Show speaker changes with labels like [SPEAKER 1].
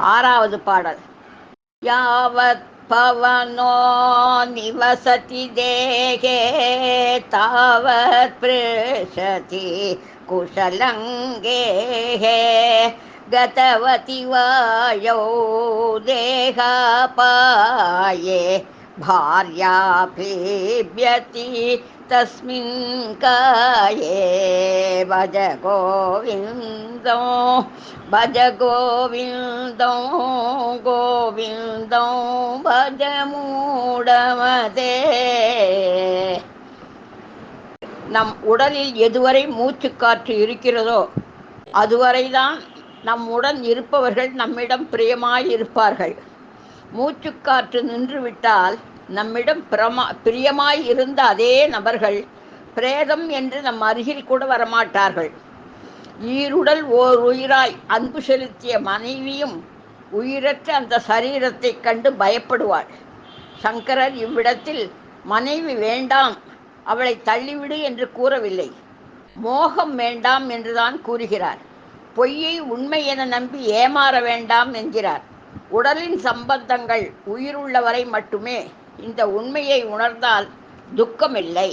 [SPEAKER 1] ஆறாவது பாடல். யாவத் பவனோ நிவசதி தேகே தாவத் ப்ரஷதி குஷலங்கேஹே கதவதி வாயோ தேகாபாயே भार्या प्रीभ्यति तस्मिन् काये भज गोविन्दो भज गोविन्दो गोविन्दो भज மூடமதே. நம் உடலில் எதுவரை மூச்சுக்காற்று இருக்கிறதோ அதுவரைதான் நம்முடன் இருப்பவர்கள் நம்மிடம் பிரியமாயிருப்பார்கள். மூச்சுக்காற்று நின்றுவிட்டால் நம்மிடம் பிரியமாய் இருந்த அதே நபர்கள் பிரேதம் என்று நம் அருகில் கூட வரமாட்டார்கள். ஈருடல் ஓர் உயிராய் அன்பு செலுத்திய மனைவியும் உயிரற்ற அந்த சரீரத்தை கண்டு பயப்படுவாள். சங்கரர் இவ்விடத்தில் மனைவி வேண்டாம், அவளை தள்ளிவிடு என்று கூறவில்லை, மோகம் வேண்டாம் என்றுதான் கூறுகிறார். பொய்யை உண்மை என நம்பி ஏமாற வேண்டாம் என்கிறார். உடலின் சம்பந்தங்கள் உயிருள்ளவரை மட்டுமே இந்த உண்மையை உணர்ந்தால் துக்கமில்லை.